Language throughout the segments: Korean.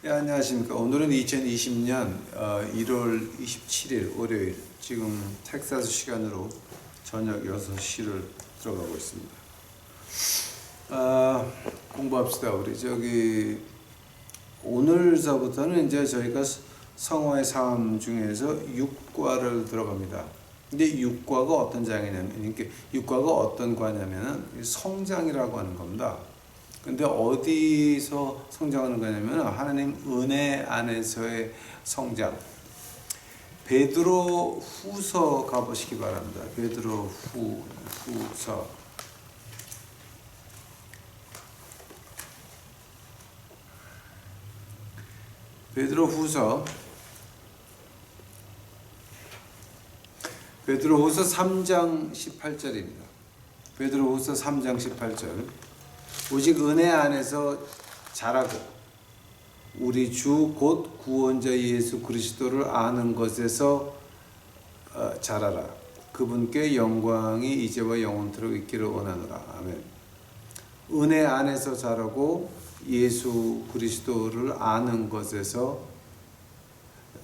네, 안녕하십니까. 오늘은 2020년 1월 27일 월요일, 지금 텍사스 시간으로 저녁 6시를 들어가고 있습니다. 공부합시다. 우리 오늘서부터는 이제 저희가 성화의 삶 중에서 6과를 들어갑니다. 근데 6과가 어떤 장이냐면, 이렇게 6과가 어떤 과냐면은 성장이라고 하는 겁니다. 근데 어디서 성장하는 거냐면 하나님 은혜 안에서의 성장. 베드로 후서 가보시기 바랍니다. 베드로 후서. 베드로 후서 3장 18절입니다. 베드로 후서 3장 18절. 오직 은혜 안에서 자라고 우리 주 곧 구원자 예수 그리스도를 아는 것에서 자라라. 그분께 영광이 이제와 영원토록 있기를 원하노라. 아멘. 은혜 안에서 자라고 예수 그리스도를 아는 것에서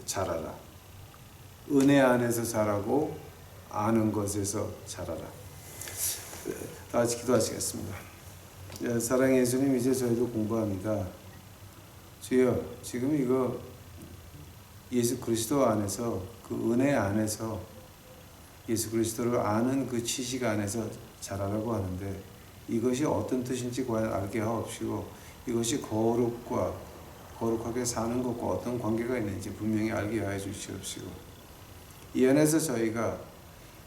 자라라. 은혜 안에서 자라고 아는 것에서 자라라. 다 같이 기도하시겠습니다. 사랑의 예수님, 이제 저희도 공부합니다. 주여, 지금 이거 예수 그리스도 안에서, 그 은혜 안에서 예수 그리스도를 아는 그 지식 안에서 자라라고 하는데, 이것이 어떤 뜻인지 과연 알게 하옵시고, 이것이 거룩하게 사는 것과 어떤 관계가 있는지 분명히 알게 하여 주시옵시고, 이 안에서 저희가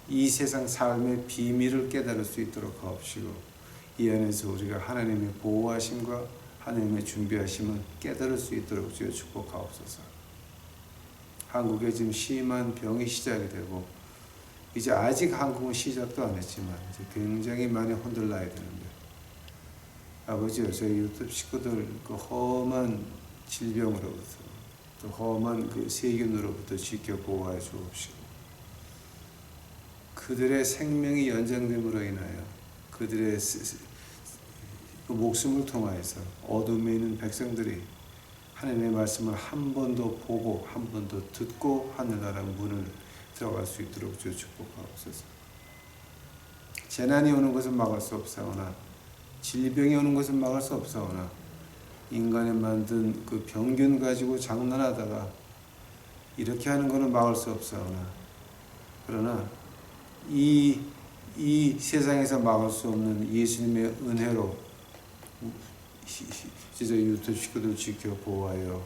이 세상 삶의 비밀을 깨달을 수 있도록 하옵시고, 이 안에서 우리가 하나님의 보호하심과 하나님의 준비하심을 깨달을 수 있도록 주여 축복하옵소서. 한국에 지금 심한 병이 시작이 되고, 이제 아직 한국은 시작도 안 했지만 이제 굉장히 많이 흔들려야 되는데, 아버지요, 저희 유튜브 식구들 그 험한 질병으로부터, 또 험한 그 세균으로부터 지켜 보호하여 주옵시고, 그들의 생명이 연장됨으로 인하여 그들의 그 목숨을 통하여서 어둠에 있는 백성들이 하나님의 말씀을 한 번 더 보고 한 번 더 듣고 하늘나라 문을 들어갈 수 있도록 주여 축복하옵소서. 재난이 오는 것은 막을 수 없사오나, 질병이 오는 것은 막을 수 없사오나, 인간이 만든 그 병균 가지고 장난하다가 이렇게 하는 것은 막을 수 없사오나, 그러나 이 세상에서 막을 수 없는 예수님의 은혜로 진짜 유튜브 식구들 지켜 보호하여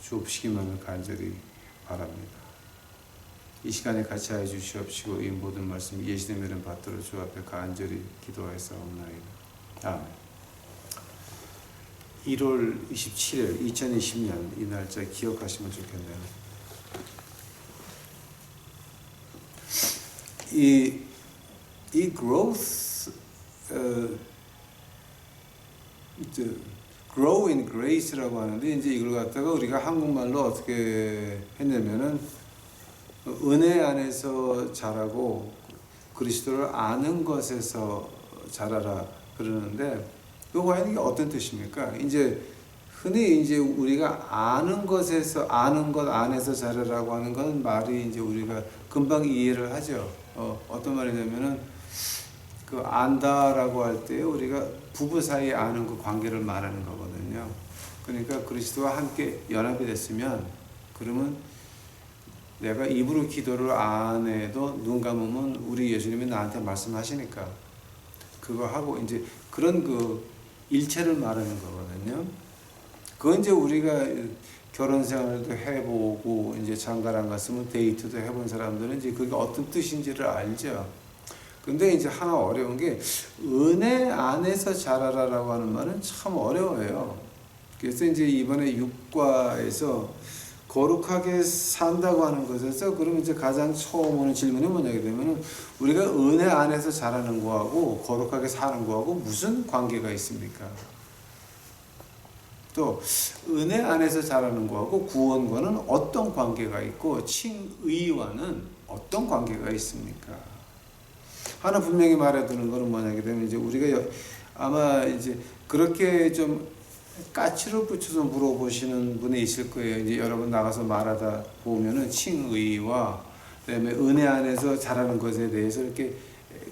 주옵시기만을 간절히 바랍니다. 이 시간에 같이 하여 주시옵시고, 이 모든 말씀 예수님의 이름 받들어 주 앞에 간절히 기도하였사옵나이다. 아멘. 1월 27일 2020년 이 날짜 기억하시면 좋겠네요. 이 growth, grow in grace라고 하는데, 이제 이걸 갖다가 우리가 한국말로 어떻게 했냐면은 은혜 안에서 자라고 그리스도를 아는 것에서 자라라 그러는데, 그 과연 이게 어떤 뜻입니까? 이제 흔히 이제 우리가 아는 것 안에서 자라라고 하는 건 말이 이제 우리가 금방 이해를 하죠. 어떤 말이냐면은 그 안다라고 할 때 우리가 부부 사이에 아는 그 관계를 말하는 거거든요. 그러니까 그리스도와 함께 연합이 됐으면, 그러면 내가 입으로 기도를 안 해도 눈 감으면 우리 예수님이 나한테 말씀하시니까 그거 하고 이제 그런 그 일체를 말하는 거거든요. 그건 이제 우리가 결혼 생활도 해보고 이제 장가를 갔으면 데이트도 해본 사람들은 이제 그게 어떤 뜻인지를 알죠. 근데 이제 하나 어려운 게, 은혜 안에서 자라라라고 하는 말은 참 어려워요. 그래서 이제 이번에 6과에서 거룩하게 산다고 하는 것에서, 그러면 이제 가장 처음 오는 질문이 뭐냐게 되면은, 우리가 은혜 안에서 자라는 거하고 거룩하게 사는 거하고 무슨 관계가 있습니까? 또 은혜 안에서 자라는 거하고 구원과는 어떤 관계가 있고, 칭의와는 어떤 관계가 있습니까? 하나 분명히 말해두는 것은 뭐냐게 되면, 이제 우리가 아마 이제 그렇게 좀 까치를 붙여서 물어보시는 분이 있을 거예요. 이제 여러분 나가서 말하다 보면은 칭의와 그다음에 은혜 안에서 자라는 것에 대해서 이렇게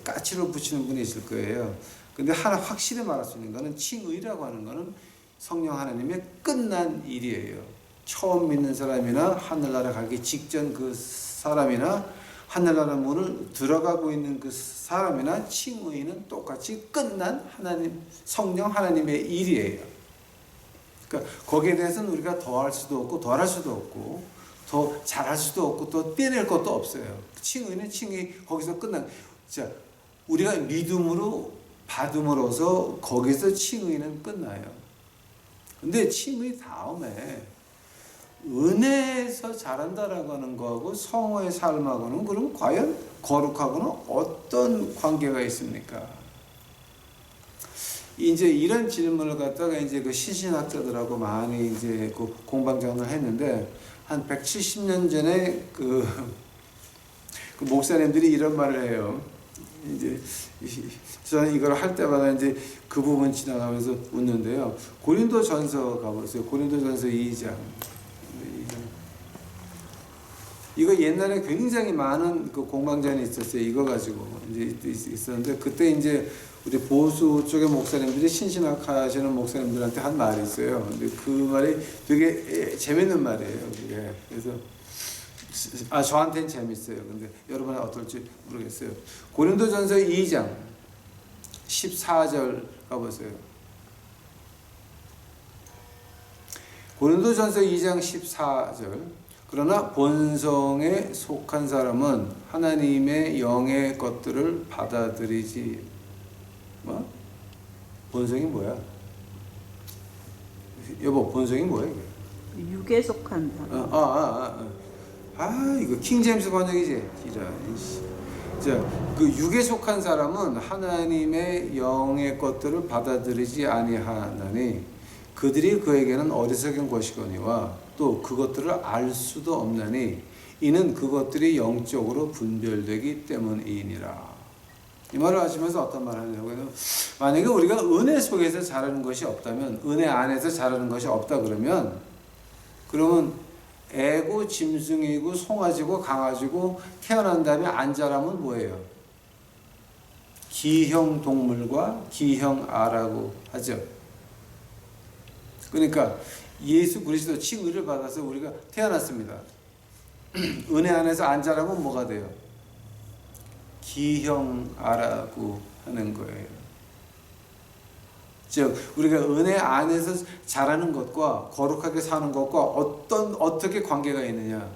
까치를 붙이는 분이 있을 거예요. 근데 하나 확실히 말할 수 있는 거는 칭의라고 하는 거는 성령 하나님의 끝난 일이에요. 처음 믿는 사람이나 하늘나라 가기 직전 그 사람이나 하늘나라 문을 들어가고 있는 그 사람이나 칭의는 똑같이 끝난 하나님 성령 하나님의 일이에요. 그러니까 거기에 대해서는 우리가 더할 수도 없고 덜할 수도 없고 더 잘할 수도 없고 또 떼낼 것도 없어요. 칭의는 칭의 거기서 끝난. 자, 우리가 믿음으로 받음으로써 거기서 칭의는 끝나요. 근데 칭의 다음에 은혜에서 자란다라고 하는 거하고 성화의 삶하고는 그럼 과연 거룩하고는 어떤 관계가 있습니까? 이제 이런 질문을 갖다가 이제 그 신신학자들하고 많이 이제 그 공방전을 했는데 한 170년 전에 그 목사님들이 이런 말을 해요. 이제 저는 이걸 할 때마다 이제 그 부분 지나가면서 웃는데요. 고린도전서 가보세요. 고린도전서 2장. 이거 옛날에 굉장히 많은 그 공방전이 있었어요. 이거 가지고 이제 있었는데 그때 이제 우리 보수 쪽의 목사님들이 신신학 하시는 목사님들한테 한 말이 있어요. 근데 그 말이 되게 재밌는 말이에요. 그게. 그래서 저한테는 재밌어요. 근데 여러분은 어떨지 모르겠어요. 고린도전서 2장 14절 가보세요. 고린도전서 2장 14절. 그러나 본성에 속한 사람은 하나님의 영의 것들을 받아들이지. 뭐? 본성이 뭐야? 여보, 본성이 뭐야 이게? 육에 속한 사람. 이거 킹제임스 번역이지. 이런. 자, 그 육에 속한 사람은 하나님의 영의 것들을 받아들이지 아니하나니 그들이 그에게는 어리석은 것이거니와 또 그것들을 알 수도 없나니 이는 그것들이 영적으로 분별되기 때문이니라. 이 말을 하시면서 어떤 말을 하냐고요? 만약에 우리가 은혜 속에서 자라는 것이 없다면, 은혜 안에서 자라는 것이 없다 그러면 애고 짐승이고 송아지고 강아지고 태어난 다음에 안 자라면 뭐예요? 기형 동물과 기형 아라고 하죠. 그러니까 예수 그리스도 칭의를 받아서 우리가 태어났습니다. 은혜 안에서 안 자라면 뭐가 돼요? 기형아라고 하는 거예요. 즉 우리가 은혜 안에서 자라는 것과 거룩하게 사는 것과 어떻게 관계가 있느냐?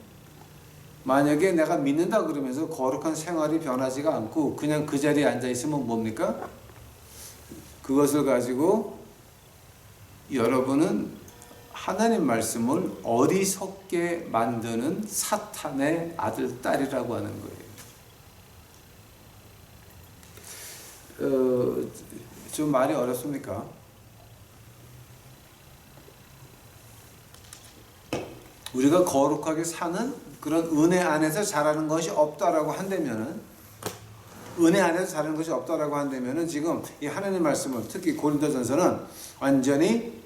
만약에 내가 믿는다 그러면서 거룩한 생활이 변하지가 않고 그냥 그 자리에 앉아 있으면 뭡니까? 그것을 가지고 여러분은 하나님 말씀을 어리석게 만드는 사탄의 아들, 딸이라고 하는 거예요. 좀 말이 어렵습니까? 우리가 거룩하게 사는 그런 은혜 안에서 자라는 것이 없다라고 한다면은 은혜 안에서 자라는 것이 없다라고 한다면은 지금 이 하나님 말씀을 특히 고린도전서는 완전히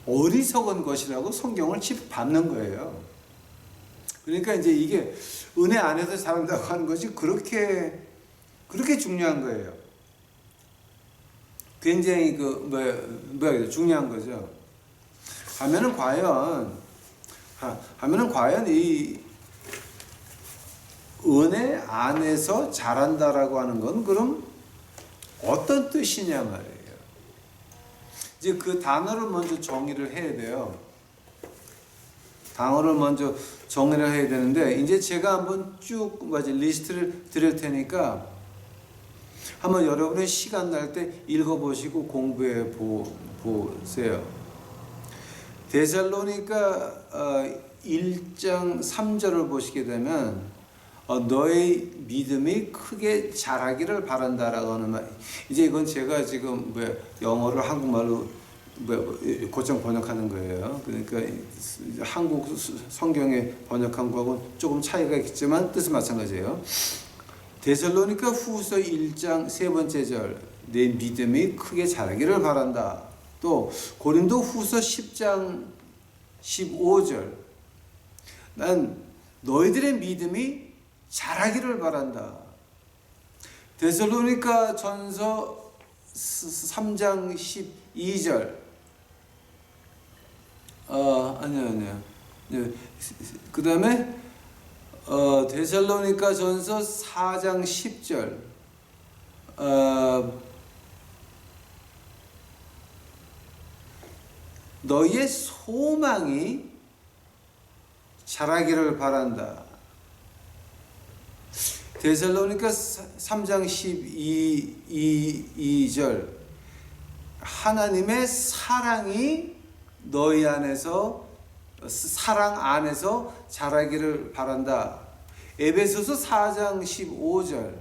어리석은 것이라고 성경을 짚밟는 거예요. 그러니까 이제 이게 은혜 안에서 자란다고 하는 것이 그렇게 중요한 거예요. 굉장히 중요한 거죠. 하면은 과연 이 은혜 안에서 자란다라고 하는 건 그럼 어떤 뜻이냐 말이에요. 이제 그 단어를 먼저 정의를 해야 돼요. 단어를 먼저 정의를 해야 되는데 이제 제가 한번 쭉 리스트를 드릴 테니까 한번 여러분의 시간 날 때 읽어보시고 공부해 보세요. 데살로니가 1장 3절을 보시게 되면 너의 믿음이 크게 자라기를 바란다라고 하는 말. 이제 이건 제가 지금 영어를 한국말로 고정 번역하는 거예요. 그러니까 한국 성경에 번역한 거하고 조금 차이가 있지만 뜻은 마찬가지예요. 데살로니가 후서 1장 세 번째 절 내 믿음이 크게 자라기를 바란다. 또 고린도 후서 10장 15절 난 너희들의 믿음이 자라기를 바란다. 데살로니가 전서 3장 12절 아니야. 그 다음에 데살로니가 전서 4장 10절 너희의 소망이 자라기를 바란다. 데살로니가 3장 12절 하나님의 사랑이 너희 안에서 사랑 안에서 자라기를 바란다. 에베소서 4장 15절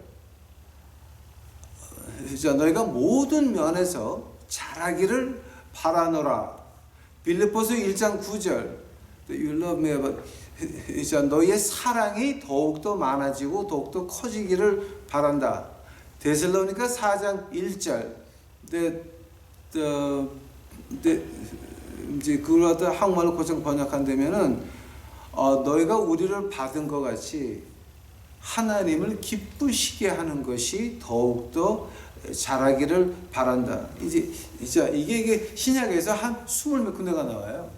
너희가 모든 면에서 자라기를 바라노라. 빌립보서 1장 9절 You love me but 너희의 사랑이 더욱더 많아지고 더욱더 커지기를 바란다. 데살로니가 4장 1절 이제 그걸 갖다 한국말로 고정 번역한다면은 너희가 우리를 받은 것 같이 하나님을 기쁘시게 하는 것이 더욱더 자라기를 바란다. 이제 이게 신약에서 한 20몇 군데가 나와요.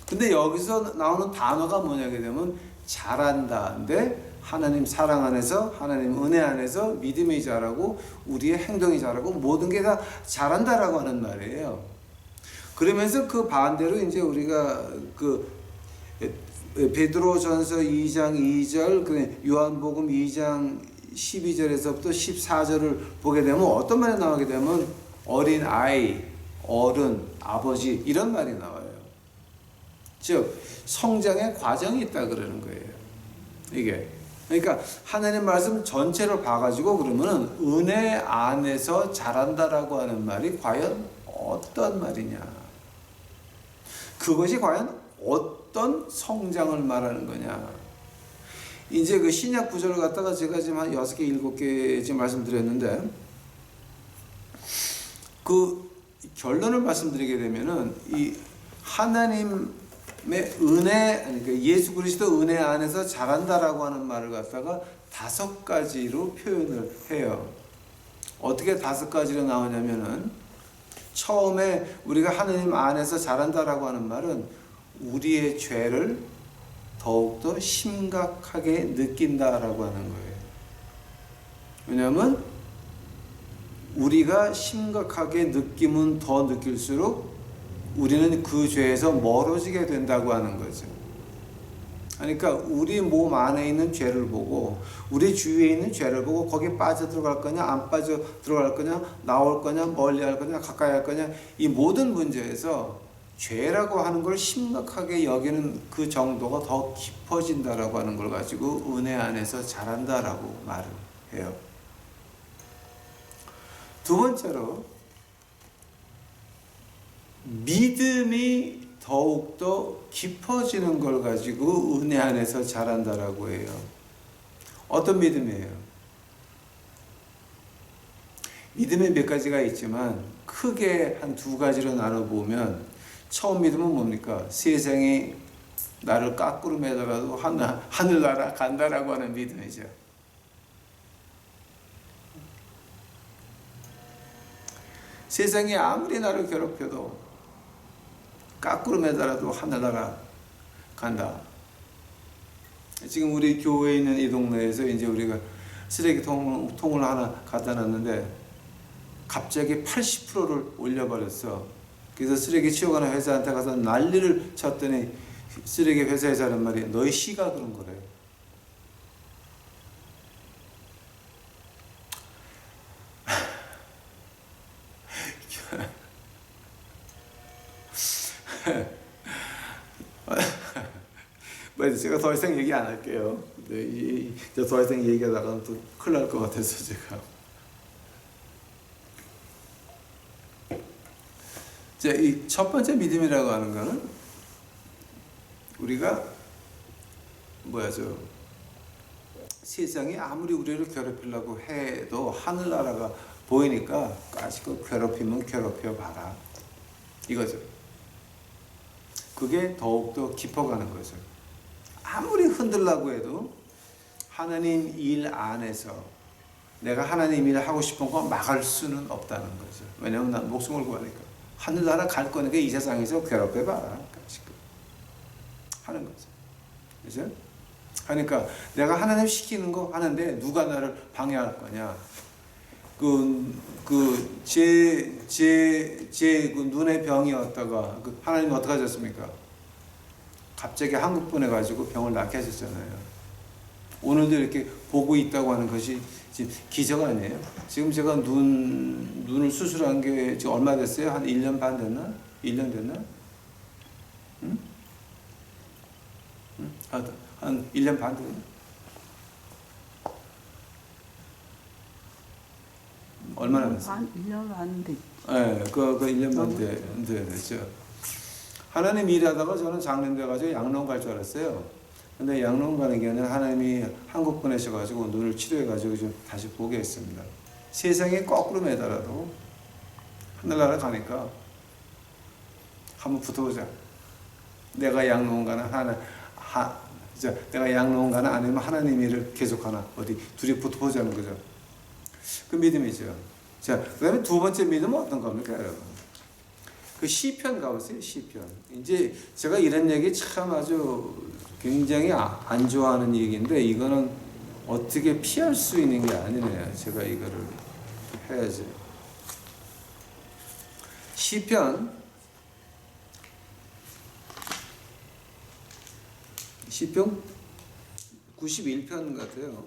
근데 여기서 나오는 단어가 뭐냐게 되면 자란다. 근데 하나님 사랑 안에서, 하나님 은혜 안에서 믿음이 자라고 우리의 행동이 자라고 모든 게 다 자란다라고 하는 말이에요. 그러면서 그 반대로 이제 우리가 그 베드로전서 2장 2절, 요한복음 2장 12절에서부터 14절을 보게 되면 어떤 말이 나오게 되면 어린 아이, 어른, 아버지 이런 말이 나와요. 즉 성장의 과정이 있다 그러는 거예요. 이게 그러니까 하나님 말씀 전체를 봐가지고 그러면은 은혜 안에서 자란다라고 하는 말이 과연 어떤 말이냐? 그것이 과연 어떤 성장을 말하는 거냐? 이제 그 신약 구절을 갖다가 제가 지금 한 6개, 7개 지금 말씀드렸는데 그 결론을 말씀드리게 되면은 이 하나님의 은혜, 그러니까 예수 그리스도 은혜 안에서 자란다라고 하는 말을 갖다가 5가지로 표현을 해요. 어떻게 5가지로 나오냐면은 처음에 우리가 하나님 안에서 자란다라고 하는 말은 우리의 죄를 더욱더 심각하게 느낀다라고 하는 거예요. 왜냐하면 우리가 심각하게 느끼면 더 느낄수록 우리는 그 죄에서 멀어지게 된다고 하는 거죠. 그러니까 우리 몸 안에 있는 죄를 보고 우리 주위에 있는 죄를 보고 거기 빠져 들어갈 거냐 안 빠져 들어갈 거냐 나올 거냐 멀리 할 거냐 가까이 할 거냐 이 모든 문제에서 죄라고 하는 걸 심각하게 여기는 그 정도가 더 깊어진다라고 하는 걸 가지고 은혜 안에서 자란다라고 말을 해요. 두 번째로 믿음이 더욱더 깊어지는 걸 가지고 은혜 안에서 자란다라고 해요. 어떤 믿음이에요? 믿음이 몇 가지가 있지만 크게 한 2가지로 나눠보면 처음 믿음은 뭡니까? 세상이 나를 까꾸로 매더라도 하늘나라 간다라고 하는 믿음이죠. 세상이 아무리 나를 괴롭혀도 까꾸로 매더라도 하늘나라 간다. 지금 우리 교회에 있는 이 동네에서 이제 우리가 쓰레기통을 하나 갖다 놨는데 갑자기 80%를 올려버렸어. 그래서 쓰레기 치워가는 회사한테 가서 난리를 쳤더니 쓰레기 회사에서 하는 말이 너희 시가 그런 거래. 제가 더 이상 얘기 안 할게요. 더 이상 얘기하다가 또 큰일 날 것 같아서 제가. 이 첫 번째 믿음이라고 하는 거는 우리가 세상이 아무리 우리를 괴롭히려고 해도 하늘나라가 보이니까 까짓거 괴롭히면 괴롭혀 봐라. 이거죠. 그게 더욱더 깊어가는 거죠. 아무리 흔들라고 해도 하나님 일 안에서 내가 하나님 일을 하고 싶은 거 막을 수는 없다는 거죠. 왜냐하면 난 목숨을 구하니까. 하늘나라 갈 거니까 이 세상에서 괴롭혀봐라. 하는 거죠. 그죠? 그러니까 내가 하나님 시키는 거 하는데 누가 나를 방해할 거냐. 제 눈의 병이었다가 하나님 어떻게 하셨습니까? 갑자기 한국 보내가지고 병을 낫게 하셨잖아요. 오늘도 이렇게 보고 있다고 하는 것이 지금 기적 아니에요? 지금 제가 눈을 수술한 게 지금 얼마 됐어요? 한 1년 반 됐나? 1년 됐나? 응? 응? 한 1년 반 됐나? 얼마나 됐어요? 1년 반 됐지. 네, 그 1년 반 됐죠. 하나님 일하다가 저는 작년 돼가지고 양로원 갈 줄 알았어요. 근데 양로원 가는 게 아니라 하나님이 한국 보내셔가지고 눈을 치료해가지고 좀 다시 보게 했습니다. 세상에 거꾸로 매달아도 하늘나라 가니까 한번 붙어보자. 내가 양로원 가나 내가 양로원 가나 아니면 하나님 일을 계속하나 어디 둘이 붙어보자는 거죠. 그 믿음이죠. 자, 그다음에 두 번째 믿음은 어떤 겁니까, 여러분? 그 시편 가보세요. 시편. 이제 제가 이런 얘기 참 아주 굉장히 안 좋아하는 얘기인데 이거는 어떻게 피할 수 있는 게 아니네요. 제가 이거를 해야지. 시편 91편 같아요.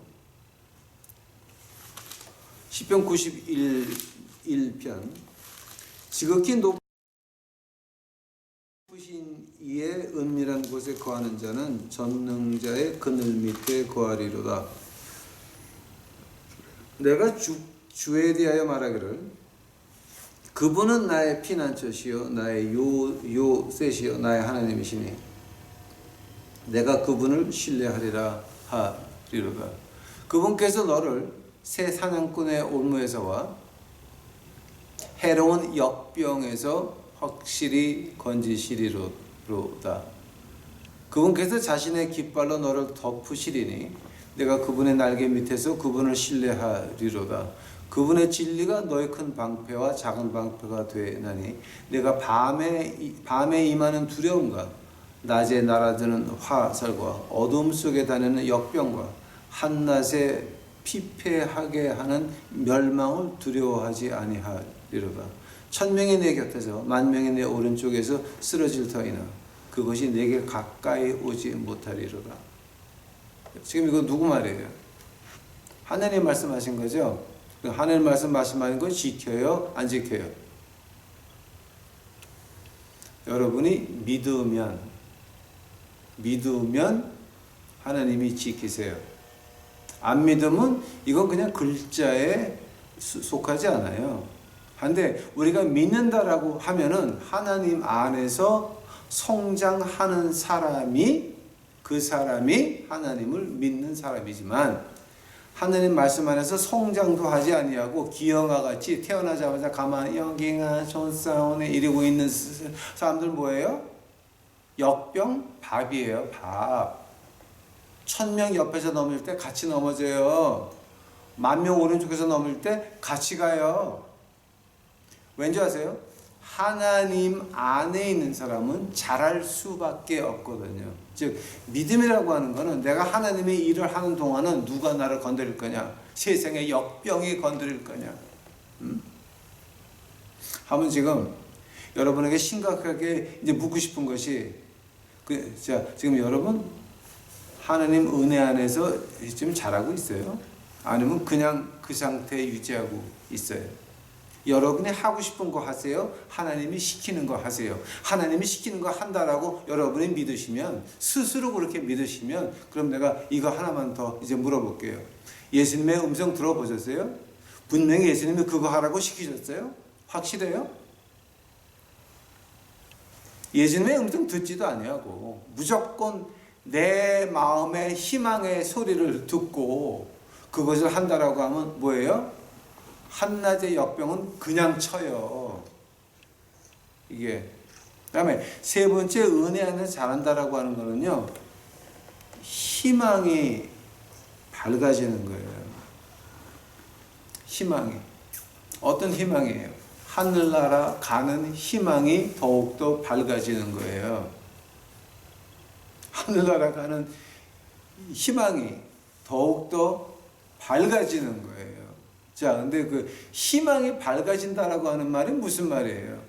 시편 91편. 지극히 높으신 이의 은밀한 곳에 거하는 자는 전능자의 그늘 밑에 거하리로다. 내가 주에 대하여 말하기를 그분은 나의 피난처시요 나의 요새시요 나의 하나님이시니 내가 그분을 신뢰하리라 하리로다. 그분께서 너를 새 사냥꾼의 올무에서와 해로운 역병에서 확실히 건지시리로다. 그분께서 자신의 깃발로 너를 덮으시리니 내가 그분의 날개 밑에서 그분을 신뢰하리로다. 그분의 진리가 너의 큰 방패와 작은 방패가 되나니 내가 밤에 임하는 두려움과 낮에 날아드는 화살과 어둠 속에 다니는 역병과 한낮에 피폐하게 하는 멸망을 두려워하지 아니하리로다. 1000명이 내 곁에서 10,000명이 내 오른쪽에서 쓰러질 터이나 그것이 내게 가까이 오지 못하리로다. 지금 이거 누구 말이에요? 하나님 말씀하신 거죠? 하나님 말씀하신 거 지켜요? 안 지켜요? 여러분이 믿으면 하나님이 지키세요. 안 믿으면 이건 그냥 글자에 속하지 않아요. 근데 우리가 믿는다라고 하면은 하나님 안에서 성장하는 사람이 그 사람이 하나님을 믿는 사람이지만 하나님 말씀 안에서 성장도 하지 아니하고 기형아 같이 태어나자마자 가만히 여기가 손싸움에 이러고 있는 사람들 뭐예요? 역병 밥이에요. 밥. 1000명 옆에서 넘을 때 같이 넘어져요. 10,000명 오른쪽에서 넘을 때 같이 가요. 왠지 아세요? 하나님 안에 있는 사람은 잘할 수밖에 없거든요. 즉 믿음이라고 하는 거는 내가 하나님의 일을 하는 동안은 누가 나를 건드릴 거냐? 세상의 역병이 건드릴 거냐? 하면 지금 여러분에게 심각하게 이제 묻고 싶은 것이 지금 여러분 하나님 은혜 안에서 지금 잘하고 있어요? 아니면 그냥 그 상태에 유지하고 있어요? 여러분이 하고 싶은 거 하세요? 하나님이 시키는 거 하세요? 하나님이 시키는 거 한다라고 여러분이 믿으시면 스스로 그렇게 믿으시면 그럼 내가 이거 하나만 더 이제 물어볼게요. 예수님의 음성 들어보셨어요? 분명히 예수님이 그거 하라고 시키셨어요? 확실해요? 예수님의 음성 듣지도 아니하고 무조건 내 마음의 희망의 소리를 듣고 그것을 한다라고 하면 뭐예요? 한낮의 역병은 그냥 쳐요. 이게. 그다음에 세 번째 은혜 안에서 자란다라고 하는 거는요. 희망이 밝아지는 거예요. 희망이. 어떤 희망이에요? 하늘나라 가는 희망이 더욱더 밝아지는 거예요. 하늘나라 가는 희망이 더욱더 밝아지는 거예요. 자, 근데 그 희망이 밝아진다라고 하는 말이 무슨 말이에요?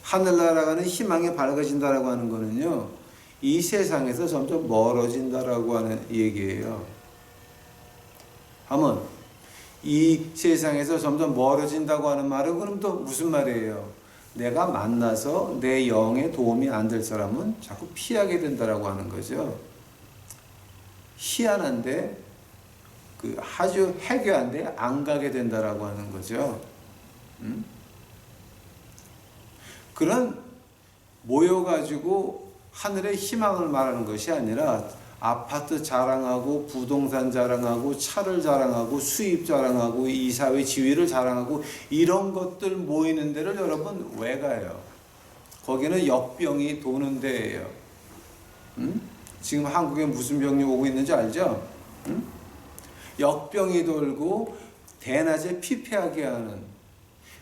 하늘나라 가는 희망이 밝아진다라고 하는 거는요, 이 세상에서 점점 멀어진다라고 하는 얘기예요. 한번 이 세상에서 점점 멀어진다고 하는 말은 그럼 또 무슨 말이에요? 내가 만나서 내 영에 도움이 안 될 사람은 자꾸 피하게 된다라고 하는 거죠. 희한한데 그 아주 해괴한데 안 가게 된다라고 하는 거죠. 그런 모여가지고 하늘의 희망을 말하는 것이 아니라 아파트 자랑하고 부동산 자랑하고 차를 자랑하고 수입 자랑하고 이사회 지위를 자랑하고 이런 것들 모이는 데를 여러분 왜 가요? 거기는 역병이 도는 데예요. 지금 한국에 무슨 병이 오고 있는지 알죠? 역병이 돌고 대낮에 피폐하게 하는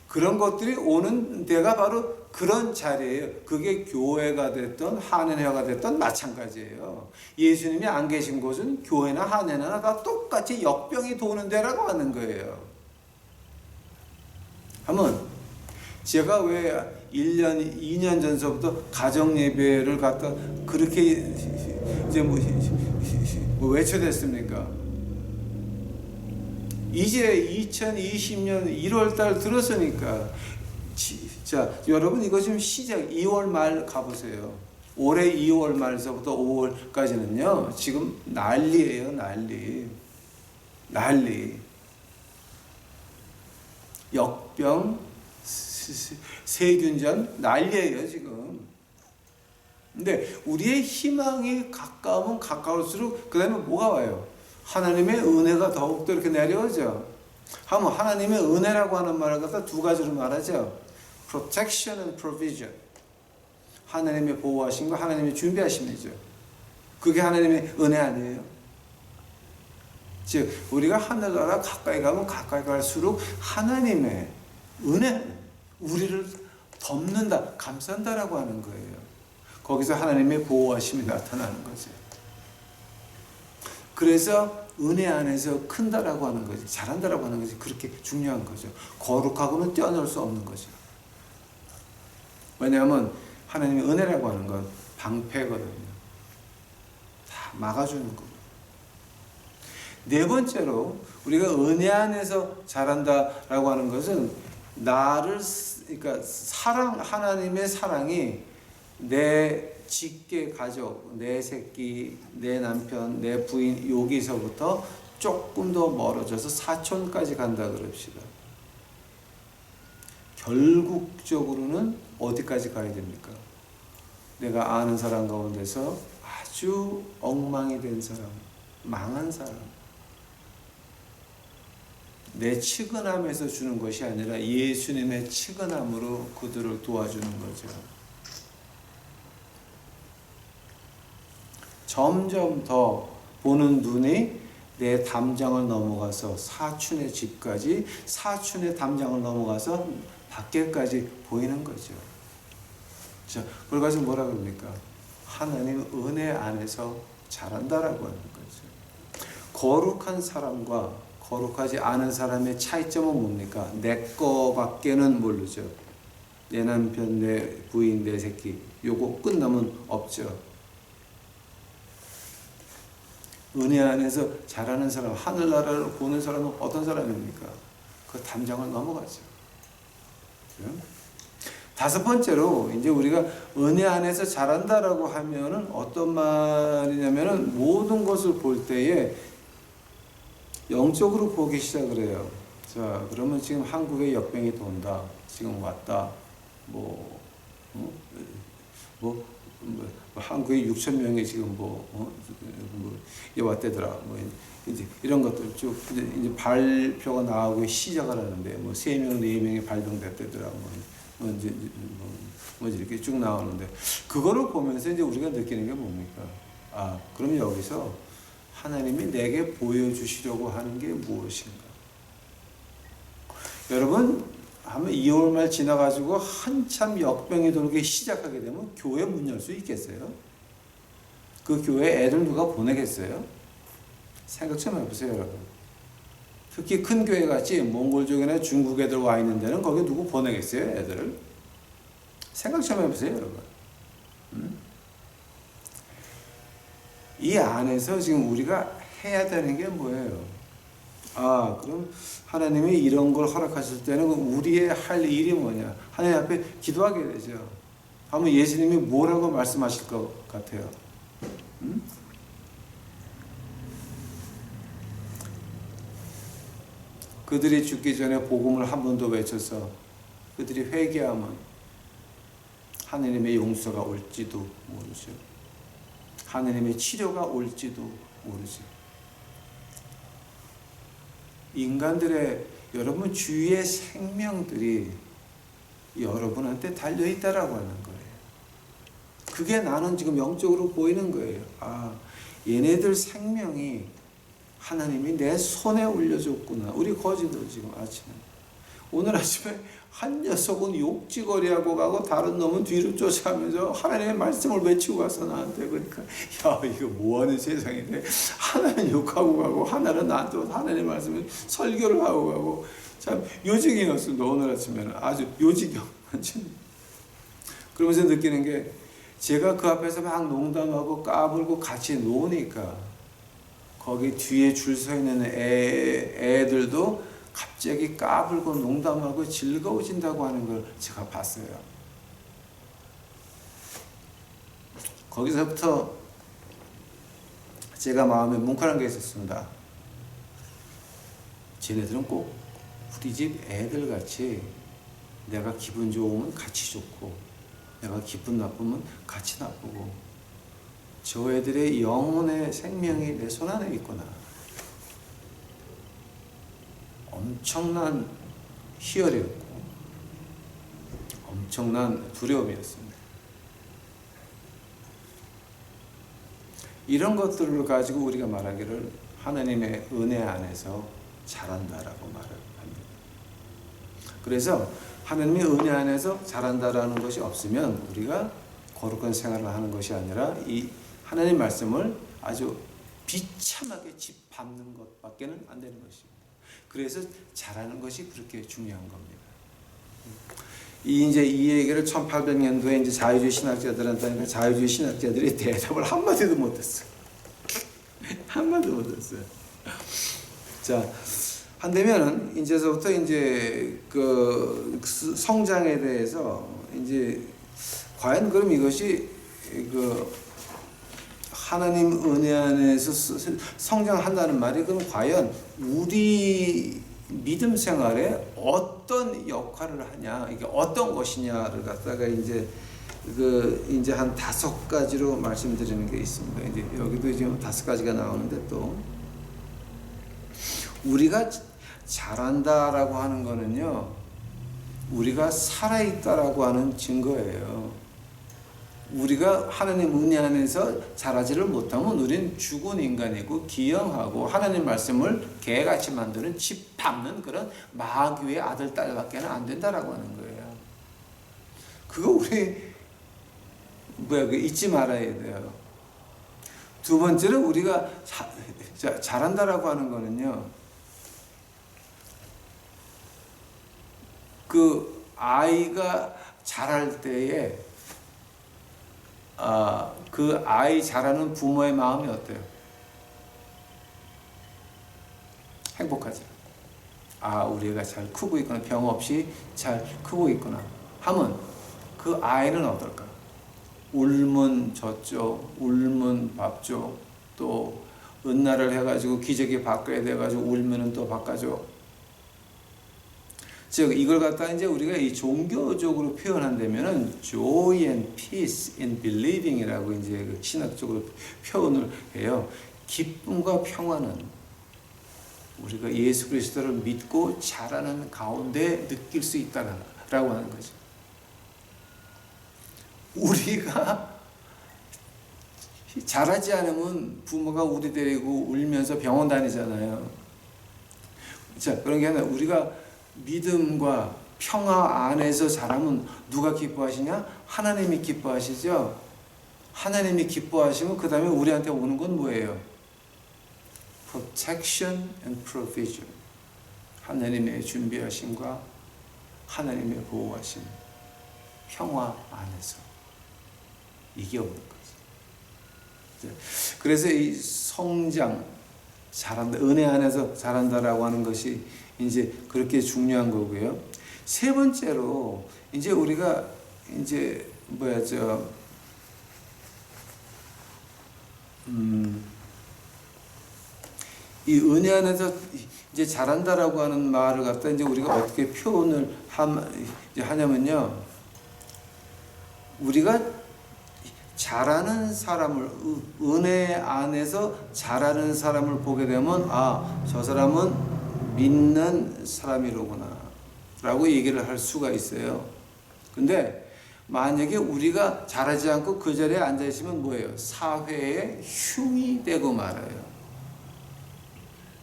그런 것들이 오는 데가 바로 그런 자리예요. 그게 교회가 됐던 한인회가 됐던 마찬가지예요. 예수님이 안 계신 곳은 교회나 한인회나 다 똑같이 역병이 도는 데라고 하는 거예요. 한번 제가 왜 1년, 2년 전서부터 가정예배를 갖다 그렇게 이제 뭐 외쳐댔습니까? 이제 2020년 1월달 들었으니까 자, 여러분 이거 지금 시작 2월 말 가보세요. 올해 2월 말서부터 5월까지는요. 지금 난리예요. 난리. 역병, 세균전 난리예요 지금. 근데 우리의 희망이 가까우면 가까울수록 그 다음에 뭐가 와요? 하나님의 은혜가 더욱더 이렇게 내려오죠. 하면 하나님의 은혜라고 하는 말을 갖다 두 가지로 말하죠. Protection and provision. 하나님의 보호하심과 하나님의 준비하심이죠. 그게 하나님의 은혜 아니에요? 즉 우리가 하늘나라 가까이 가면 가까이 갈수록 하나님의 은혜, 우리를 덮는다, 감싼다라고 하는 거예요. 거기서 하나님의 보호하심이 나타나는 거죠. 그래서 은혜 안에서 큰다라고 하는 거지, 잘한다라고 하는 것이 그렇게 중요한 거죠. 거룩하고는 뛰어놀 수 없는 거죠. 왜냐하면 하나님의 은혜라고 하는 건 방패거든요. 다 막아주는 거고. 네 번째로 우리가 은혜 안에서 자란다라고 하는 것은 나를, 그러니까 하나님의 사랑이 내 직계 가족, 내 새끼, 내 남편, 내 부인 여기서부터 조금 더 멀어져서 사촌까지 간다 그럽시다. 결국적으로는 어디까지 가야 됩니까? 내가 아는 사람 가운데서 아주 엉망이 된 사람, 망한 사람, 내 측은함에서 주는 것이 아니라 예수님의 측은함으로 그들을 도와주는 거죠. 점점 더 보는 눈이 내 담장을 넘어가서 사촌의 집까지, 사촌의 담장을 넘어가서 밖에까지 보이는 거죠. 자, 그걸 가지고 뭐라 그럽니까? 하나님 은혜 안에서 자란다라고 하는 거죠. 거룩한 사람과 거룩하지 않은 사람의 차이점은 뭡니까? 내 거밖에는 모르죠. 내 남편, 내 부인, 내 새끼 요거 끝나면 없죠. 은혜 안에서 자라는 사람, 하늘나라를 보는 사람은 어떤 사람입니까? 그 담장을 넘어가죠. 다섯 번째로 이제 우리가 은혜 안에서 자란다라고 하면은 어떤 말이냐면은 모든 것을 볼 때에 영적으로 보기 시작을 해요. 자, 그러면 지금 한국에 역병이 돈다. 지금 왔다. 한국에 6천 명이 지금 왔대더라. 이제 이런 것들 쭉 이제 발표가 나오고 시작을 하는데 3명, 4명이 발병됐대더라. 이렇게 쭉 나오는데 그거를 보면서 이제 우리가 느끼는 게 뭡니까? 그럼 여기서 하나님이 내게 보여주시려고 하는 게 무엇인가? 여러분, 한번 2월 말 지나가지고 한참 역병이 돌기 시작하게 되면 교회 문 열 수 있겠어요? 그 교회 애들 누가 보내겠어요? 생각 좀 해보세요, 여러분. 특히 큰 교회 같이 몽골족이나 중국 애들 와 있는 데는 거기 누구 보내겠어요, 애들을? 생각 좀 해보세요, 여러분. 이 안에서 지금 우리가 해야 되는 게 뭐예요? 그럼 하나님이 이런 걸 허락하실 때는 우리의 할 일이 뭐냐? 하나님 앞에 기도하게 되죠. 아마 예수님이 뭐라고 말씀하실 것 같아요? 그들이 죽기 전에 복음을 한 번 더 외쳐서 그들이 회개하면 하나님의 용서가 올지도 모르죠. 하나님의 치료가 올지도 모르죠. 인간들의 여러분 주위의 생명들이 여러분한테 달려있다라고 하는 거예요. 그게 나는 지금 영적으로 보이는 거예요. 얘네들 생명이 하나님이 내 손에 올려줬구나. 우리 거지들 지금 오늘 아침에 한 녀석은 욕지거리하고 가고 다른 놈은 뒤로 쫓아가면서 하나님의 말씀을 외치고 가서 나한테 그러니까 이거 뭐하는 세상인데 하나는 욕하고 가고 하나는 나한테 하나님의 말씀을 설교를 하고 가고 참 요지경이었습니다. 오늘 아침에는 아주 요지경. 그러면서 느끼는 게 제가 그 앞에서 막 농담하고 까불고 같이 노니까 거기 뒤에 줄 서 있는 애들도 갑자기 까불고 농담하고 즐거워진다고 하는 걸 제가 봤어요. 거기서부터 제가 마음에 뭉클한 게 있었습니다. 쟤네들은 꼭 우리 집 애들 같이 내가 기분 좋으면 같이 좋고 내가 기분 나쁘면 같이 나쁘고 저 애들의 영혼의 생명이 내 손 안에 있구나. 엄청난 희열이었고 엄청난 두려움이었습니다. 이런 것들을 가지고 우리가 말하기를 하나님의 은혜 안에서 자란다라고 말을 합니다. 그래서 하나님의 은혜 안에서 자란다라는 것이 없으면 우리가 거룩한 생활을 하는 것이 아니라 이 하나님 말씀을 아주 비참하게 짓밟는 것밖에는 안 되는 것입니다. 그래서 잘하는 것이 그렇게 중요한 겁니다. 이 얘기를 1800년도에 이제 자유주의 신학자들한테 하니까 자유주의 신학자들이 대답을 한마디도 못했어요. 한마디도 못했어요. 자, 한다면은 이제서부터 이제 그 성장에 대해서 이제 과연 그럼 이것이 하나님 은혜 안에서 성장한다는 말이 그럼 과연 우리 믿음 생활에 어떤 역할을 하냐, 이게 어떤 것이냐를 갖다가 이제 한 5가지로 말씀드리는 게 있습니다. 이제 여기도 지금 5가지가 나오는데 또 우리가 잘한다라고 하는 거는요, 우리가 살아있다라고 하는 증거예요. 우리가 하나님 은혜 안에서 잘하지를 못하면 우리는 죽은 인간이고 기형하고 하나님 말씀을 개같이 만드는 짓밟는 그런 마귀의 아들 딸밖에 안 된다라고 하는 거예요. 그거 우리 잊지 말아야 돼요. 두 번째는 우리가 잘한다라고 하는 거는요, 그 아이가 자랄 때에 그 아이 자라는 부모의 마음이 어때요? 행복하죠. 우리 애가 잘 크고 있구나. 병 없이 잘 크고 있구나 하면 그 아이는 어떨까? 울면 젖죠. 울면 밥죠. 또 은나를 해가지고 기저귀 바꿔야 돼가지고 울면은 또 바꿔줘. 즉 이걸 갖다 이제 우리가 이 종교적으로 표현한다면은 joy and peace in believing이라고 이제 그 신학적으로 표현을 해요. 기쁨과 평화는 우리가 예수 그리스도를 믿고 자라는 가운데 느낄 수 있다라고 하는 거죠. 우리가 자라지 않으면 부모가 우리 데리고 울면서 병원 다니잖아요. 자, 그런 게 아니라 우리가 믿음과 평화 안에서 자라면 누가 기뻐하시냐? 하나님이 기뻐하시죠. 하나님이 기뻐하시면 그 다음에 우리한테 오는 건 뭐예요? Protection and provision. 하나님의 준비하심과 하나님의 보호하심, 평화 안에서 이게 오는 거죠. 그래서 이 성장, 자란다, 은혜 안에서 자란다라고 하는 것이 이제 그렇게 중요한 거고요. 세 번째로 이제 우리가 이제 이 은혜 안에서 이제 자란다라고 하는 말을 갖다 이제 우리가 어떻게 표현을 하냐면요. 우리가 자라는 사람을, 은혜 안에서 자라는 사람을 보게 되면 아, 저 사람은 믿는 사람이로구나 라고 얘기를 할 수가 있어요. 근데 만약에 우리가 자라지 않고 그 자리에 앉아 있으면 뭐예요? 사회의 흉이 되고 말아요.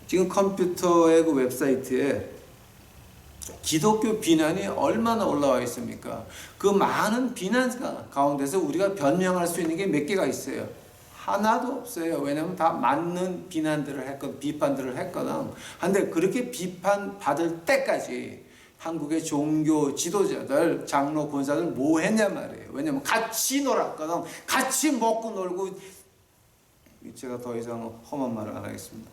지금 컴퓨터의 그 웹사이트에 기독교 비난이 얼마나 올라와 있습니까? 그 많은 비난 가운데서 우리가 변명할 수 있는 게 몇 개가 있어요. 하나도 없어요. 왜냐하면 다 맞는 비난들을 했거든, 비판들을 했거든. 근데 그렇게 비판받을 때까지 한국의 종교 지도자들, 장로, 권사들 뭐 했냐 말이에요. 왜냐하면 같이 놀았거든. 같이 먹고 놀고. 제가 더 이상 험한 말을 안 하겠습니다.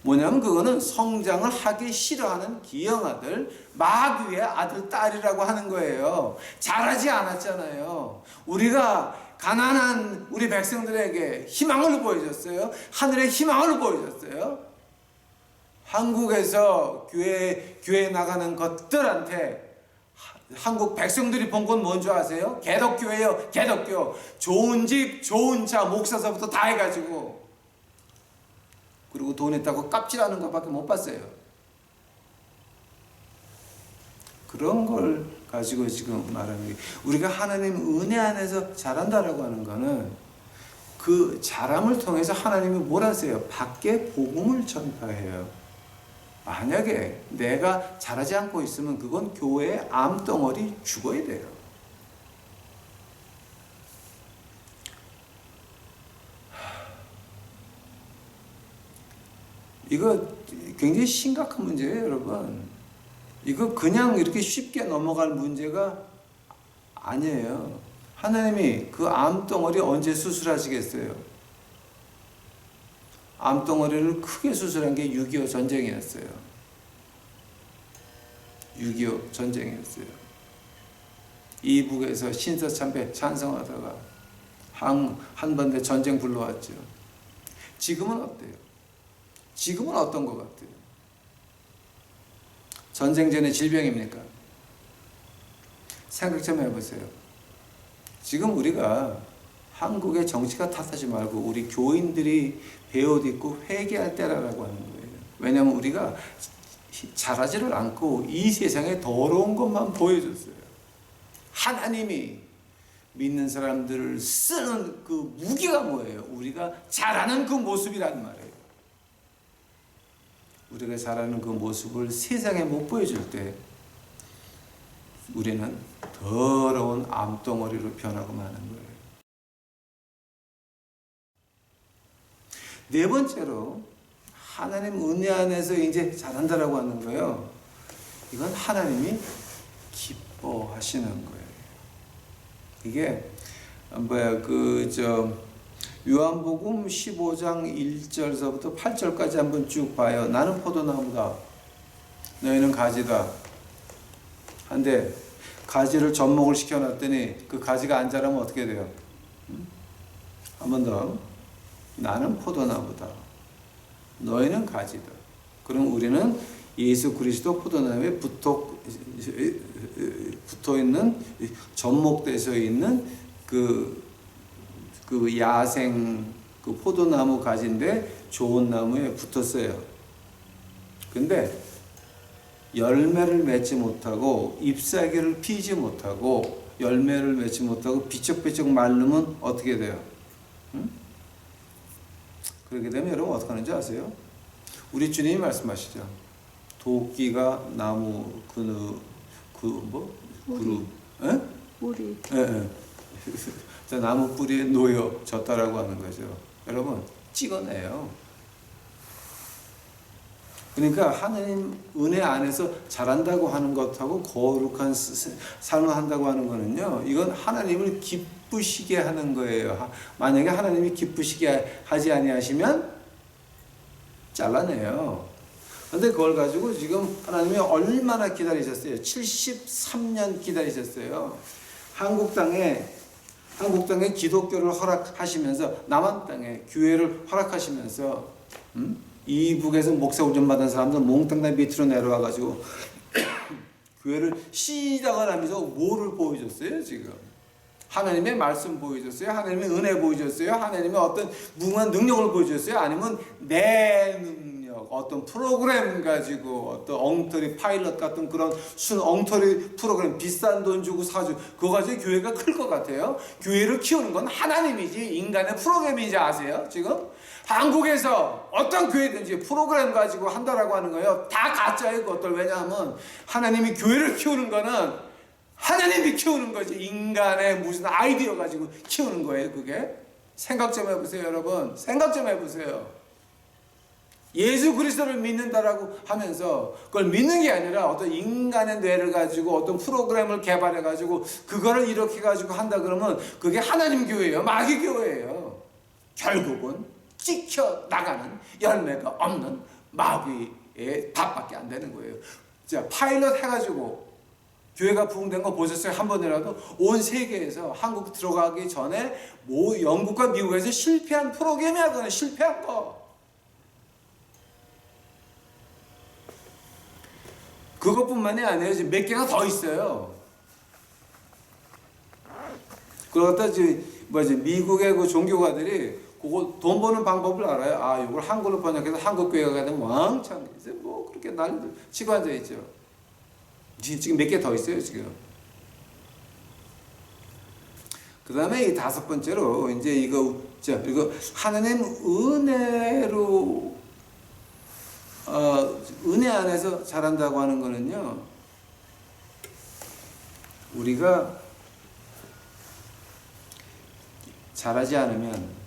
뭐냐면 그거는 성장을 하기 싫어하는 기형아들, 마귀의 아들, 딸이라고 하는 거예요. 잘하지 않았잖아요. 우리가 가난한 우리 백성들에게 희망을 보여줬어요. 하늘의 희망을 보여줬어요. 한국에서 교회에 나가는 것들한테 한국 백성들이 본 건 뭔 줄 아세요? 개덕교회요. 개덕교. 좋은 집, 좋은 차, 목사서부터 다 해가지고 그리고 돈 있다고 깝질하는 것밖에 못 봤어요. 그런 걸 가지고 지금 말하는 게 우리가 하나님 은혜 안에서 자란다라고 하는 거는 그 자람을 통해서 하나님이 뭘 하세요? 밖에 복음을 전파해요. 만약에 내가 자라지 않고 있으면 그건 교회의 암덩어리 죽어야 돼요. 이거 굉장히 심각한 문제예요, 여러분. 이거 그냥 이렇게 쉽게 넘어갈 문제가 아니에요. 하나님이 그 암덩어리 언제 수술하시겠어요? 암덩어리를 크게 수술한 게 6.25 전쟁이었어요. 6.25 전쟁이었어요. 이북에서 신서참배 찬성하다가 한반도에 전쟁 불러왔죠. 지금은 어때요? 지금은 어떤 것 같아요? 전쟁 전에 질병입니까? 생각 좀 해보세요. 지금 우리가 한국의 정치가 탓하지 말고 우리 교인들이 베어딛고 회개할 때라고 하는 거예요. 왜냐하면 우리가 잘하지를 않고 이 세상에 더러운 것만 보여줬어요. 하나님이 믿는 사람들을 쓰는 그 무기가 뭐예요? 우리가 잘하는 그 모습이란 말이에요. 우리가 잘하는 그 모습을 세상에 못 보여줄 때 우리는 더러운 암덩어리로 변하고 마는 거예요. 네 번째로 하나님 은혜 안에서 이제 자란다라고 하는 거예요. 이건 하나님이 기뻐하시는 거예요. 이게 요한복음 15장 1절서부터 8절까지 한번 쭉 봐요. 나는 포도나무다. 너희는 가지다. 한데 가지를 접목을 시켜놨더니 그 가지가 안 자라면 어떻게 돼요? 한 번 더. 나는 포도나무다. 너희는 가지다. 그럼 우리는 예수 그리스도 포도나무에 붙어 있는, 접목돼서 있는 그 야생 그 포도나무 가지인데 좋은 나무에 붙었어요. 근데 열매를 맺지 못하고 잎사귀를 피지 못하고 열매를 맺지 못하고 비쩍비쩍 마르면 어떻게 돼요? 응? 그렇게 되면 여러분 어떻게 하는지 아세요? 우리 주님이 말씀하시죠. 도끼가 나무 뿌리. 자, 나무 뿌리에 놓여졌다라고 하는 거죠. 여러분 찍어내요. 그러니까 하나님 은혜 안에서 잘한다고 하는 것하고 거룩한 삶을 한다고 하는 거는요, 이건 하나님을 기쁘시게 하는 거예요. 만약에 하나님이 기쁘시게 하지 아니하시면 잘라내요. 그런데 그걸 가지고 지금 하나님이 얼마나 기다리셨어요? 73년 기다리셨어요. 한국 땅에 기독교를 허락하시면서, 남한 땅에 교회를 허락하시면서, 이북에서 목사 훈련 받은 사람들 몽땅 다 밑으로 내려와가지고 교회를 시작을 하면서 뭐를 보여줬어요? 지금 하나님의 말씀 보여줬어요? 하나님의 은혜 보여줬어요? 하나님의 어떤 무궁한 능력을 보여줬어요? 아니면 내 능력, 어떤 프로그램 가지고 어떤 엉터리 파일럿 같은 그런 엉터리 프로그램 비싼 돈 주고 사주 그거 가지고 교회가 클 것 같아요? 교회를 키우는 건 하나님이지 인간의 프로그램이지 아세요? 지금 한국에서 어떤 교회든지 프로그램 가지고 한다라고 하는 거예요. 다 가짜예요, 그것들. 왜냐하면 하나님이 교회를 키우는 거는 하나님이 키우는 거지. 인간의 무슨 아이디어 가지고 키우는 거예요, 그게. 생각 좀 해보세요, 여러분. 생각 좀 해보세요. 예수 그리스도를 믿는다라고 하면서 그걸 믿는 게 아니라 어떤 인간의 뇌를 가지고 어떤 프로그램을 개발해 가지고 그거를 이렇게 가지고 한다 그러면 그게 하나님 교회예요, 마귀 교회예요. 결국은 찍혀 나가는 열매가 없는 마귀의 답밖에 안 되는 거예요. 자, 파일럿 해가지고 교회가 부흥된 거 보셨어요? 한 번이라도? 온 세계에서 한국 들어가기 전에 영국과 미국에서 실패한 프로그램이야. 그건 실패한 거. 그것뿐만이 아니에요. 지금 몇 개가 더 있어요. 그러고 또 미국의 그 종교가들이 그거 돈 버는 방법을 알아요. 아, 이걸 한글로 번역해서 한국 교회가 되면 왕창 이제 뭐 그렇게 난리도 치고 앉아 있죠. 지금 몇 개 더 있어요, 지금. 그 다음에 이 다섯 번째로 이제 이거 하나님 은혜로 은혜 안에서 잘한다고 하는 거는요, 우리가 잘하지 않으면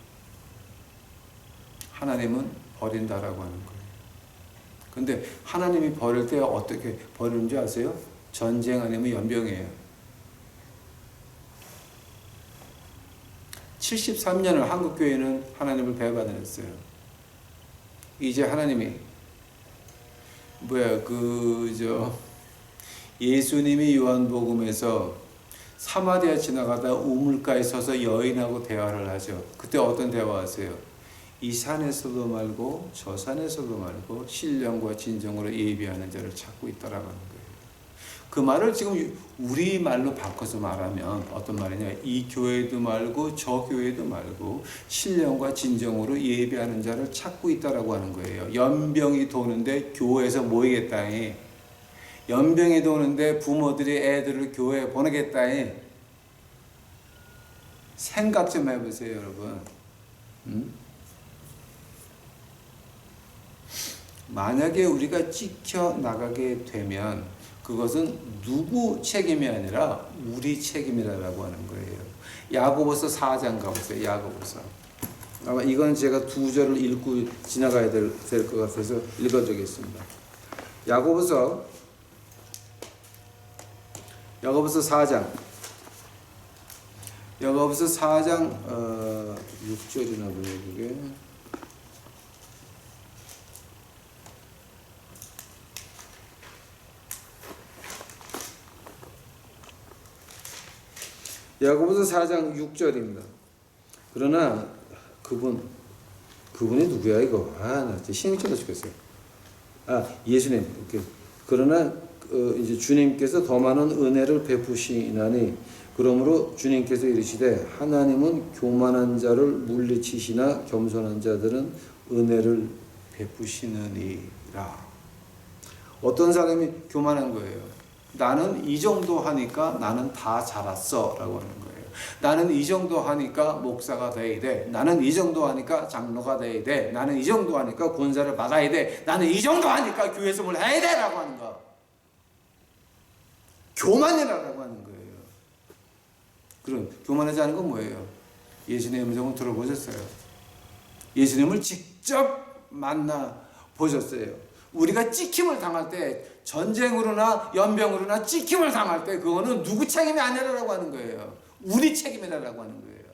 하나님은 버린다라고 하는 거예요. 근데 하나님이 버릴 때 어떻게 버리는 줄 아세요? 전쟁 아니면 연병이에요. 73년을 한국교회는 하나님을 배반했어요. 이제 하나님이 예수님이 요한복음에서 사마리아 지나가다 우물가에 서서 여인하고 대화를 하죠. 그때 어떤 대화하세요? 이 산에서도 말고 저 산에서도 말고 신령과 진정으로 예비하는 자를 찾고 있다라고 하는 거예요. 그 말을 지금 우리 말로 바꿔서 말하면 어떤 말이냐? 이 교회도 말고 저 교회도 말고 신령과 진정으로 예비하는 자를 찾고 있다라고 하는 거예요. 연병이 도는데 교회에서 모이겠다니. 연병이 도는데 부모들이 애들을 교회에 보내겠다니. 생각 좀 해보세요, 여러분. 만약에 우리가 찍혀 나가게 되면 그것은 누구 책임이 아니라 우리 책임이라고 하는 거예요. 야고보서 4장 가보세요. 야고보서. 아마 이건 제가 두 절을 읽고 지나가야 될 것 같아서 읽어드리겠습니다. 야고보서 4장. 야고보서 4장 6절이나 보네요, 그게. 야고보서 4장 6절입니다. 그러나 그분이 누구야 이거? 나 진짜 신경 쳐 죽겠어요. 예수님. 이렇게. 그러나 이제 주님께서 더 많은 은혜를 베푸시나니 그러므로 주님께서 이르시되 하나님은 교만한 자를 물리치시나 겸손한 자들은 은혜를 베푸시느니라. 어떤 사람이 교만한 거예요. 나는 이 정도 하니까 나는 다 자랐어 라고 하는 거예요. 나는 이 정도 하니까 목사가 돼야 돼. 나는 이 정도 하니까 장로가 돼야 돼. 나는 이 정도 하니까 권사를 받아야 돼. 나는 이 정도 하니까 교회 생활을 해야 돼 라고 하는 거. 교만이라고 하는 거예요. 그럼 교만하지 않은 건 뭐예요? 예수님의 음성을 들어보셨어요? 예수님을 직접 만나 보셨어요? 우리가 찍힘을 당할 때, 전쟁으로나 연병으로나 찍힘을 당할 때 그거는 누구 책임이 아니라고 하는 거예요. 우리 책임이라고 하는 거예요.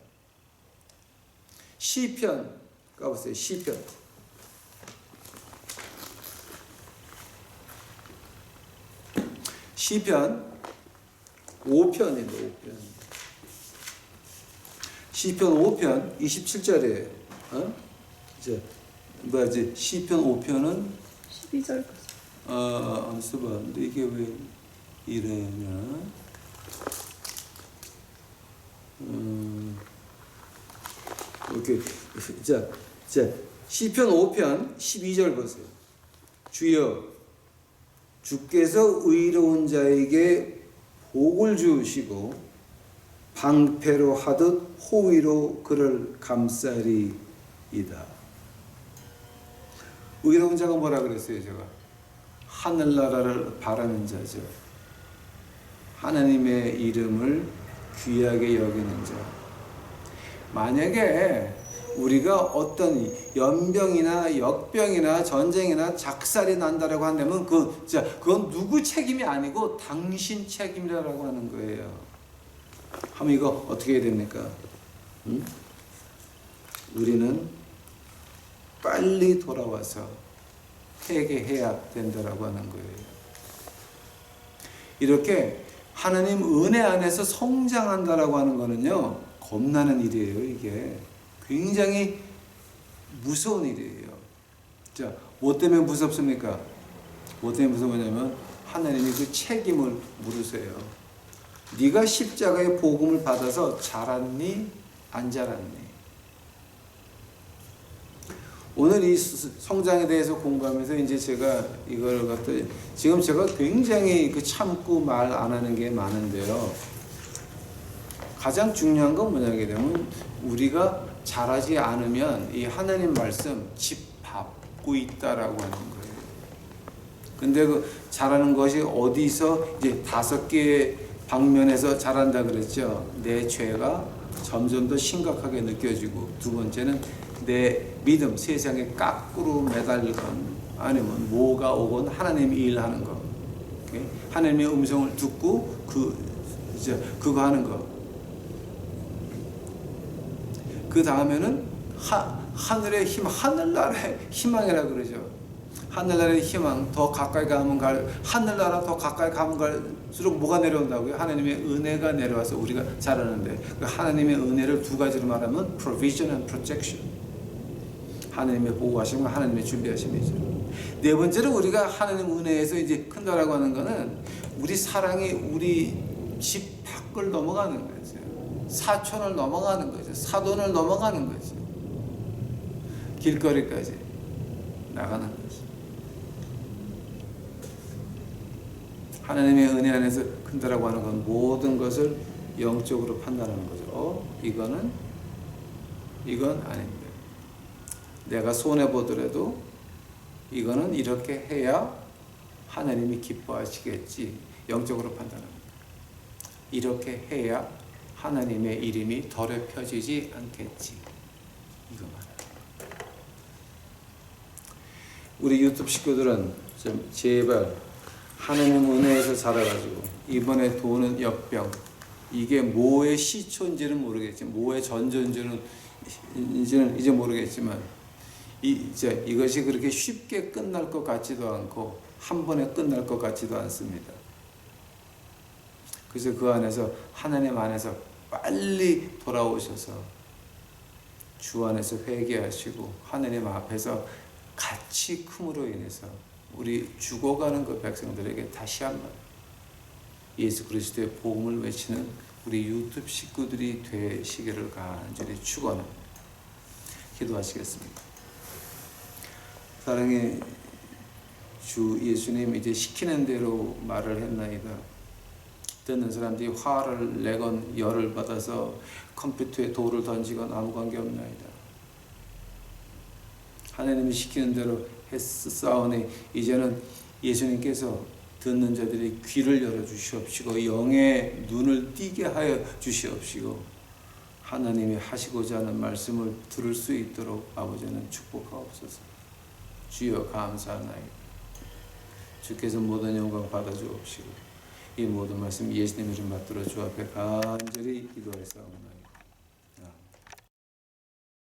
시편 가보세요. 시편. 시편 5편입니다. 5편. 시편 5편 27절이에요. 이제 뭐지? 시편 5편은 12절까지. 써봤는데 이게 왜 이래냐? 오케이. 자, 시편 5편 12절 보세요. 주여, 주께서 의로운 자에게 복을 주시고 방패로 하듯 호위로 그를 감싸리이다. 의로운 자가 뭐라 그랬어요, 제가? 하늘나라를 바라는 자죠. 하나님의 이름을 귀하게 여기는 자. 만약에 우리가 어떤 연병이나 역병이나 전쟁이나 작살이 난다라고 한다면 그건 누구 책임이 아니고 당신 책임이라고 하는 거예요. 하면 이거 어떻게 해야 됩니까? 응? 우리는 빨리 돌아와서 회개해야 된다라고 하는 거예요. 이렇게 하나님 은혜 안에서 성장한다라고 하는 거는요, 겁나는 일이에요. 이게 굉장히 무서운 일이에요. 자, 뭐 때문에 무섭습니까? 뭐 때문에 무서우냐면 하나님이 그 책임을 물으세요. 네가 십자가의 복음을 받아서 자랐니? 안 자랐니? 오늘 이 성장에 대해서 공부하면서 이제 제가 이걸 갖다 지금 제가 굉장히 참고 말 안 하는 게 많은데요. 가장 중요한 건 뭐냐게 되면 우리가 자라지 않으면 이 하나님 말씀 짚밟고 있다라고 하는 거예요. 근데 그 자라는 것이 어디서 이제 5개의 방면에서 자란다 그랬죠. 내 죄가 점점 더 심각하게 느껴지고, 두 번째는 내 믿음, 세상에 까꾸로 매달리건 아니면 뭐가 오건 하나님이 일하는 거, 하나님의 음성을 듣고 그거 하는 거. 그 다음에는 하늘의 힘, 하늘나라의 희망이라 그러죠. 하늘나라의 희망, 더 가까이 가면 하늘나라 더 가까이 가면 갈수록 뭐가 내려온다고요? 하나님의 은혜가 내려와서 우리가 자라는데, 그 하나님의 은혜를 두 가지로 말하면 provision and protection. 하나님의 보호하심과 하나님의 준비하심이죠. 네 번째로 우리가 하나님 은혜에서 이제 큰다라고 하는 거는 우리 사랑이 우리 집 밖을 넘어가는 거죠. 사촌을 넘어가는 거죠. 사돈을 넘어가는 거죠. 길거리까지 나가는 거죠. 하나님의 은혜 안에서 큰다라고 하는 건 모든 것을 영적으로 판단하는 거죠. 이건 아닙니다. 내가 손해보더라도 이거는 이렇게 해야 하나님이 기뻐하시겠지. 영적으로 판단합니다. 이렇게 해야 하나님의 이름이 더럽혀지지 않겠지. 이거 말이에요. 우리 유튜브 식구들은 좀 제발 하나님 은혜에서 자라가지고 이번에 도는 역병, 이게 뭐의 시초인지는 모르겠지만, 뭐의 전조인지는 이제 모르겠지만, 이것이 그렇게 쉽게 끝날 것 같지도 않고 한 번에 끝날 것 같지도 않습니다. 그래서 그 안에서 하나님 안에서 빨리 돌아오셔서 주 안에서 회개하시고 하나님 앞에서 같이 큼으로 인해서 우리 죽어가는 그 백성들에게 다시 한번 예수 그리스도의 복음을 외치는 우리 유튜브 식구들이 되시기를 간절히 축원합니다. 기도하시겠습니다. 사랑의 주 예수님, 이제 시키는 대로 말을 했나이다. 듣는 사람들이 화를 내건 열을 받아서 컴퓨터에 돌을 던지건 아무 관계 없나이다. 하나님이 시키는 대로 했사오니 이제는 예수님께서 듣는 자들이 귀를 열어 주시옵시고 영의 눈을 띄게 하여 주시옵시고 하나님이 하시고자 하는 말씀을 들을 수 있도록 아버지는 축복하옵소서. 주여 감사하나이다. 주께서 모든 영광 받아주옵시고 이 모든 말씀 예수님 이름 받들어 주 앞에 간절히 기도하였사옵나이다.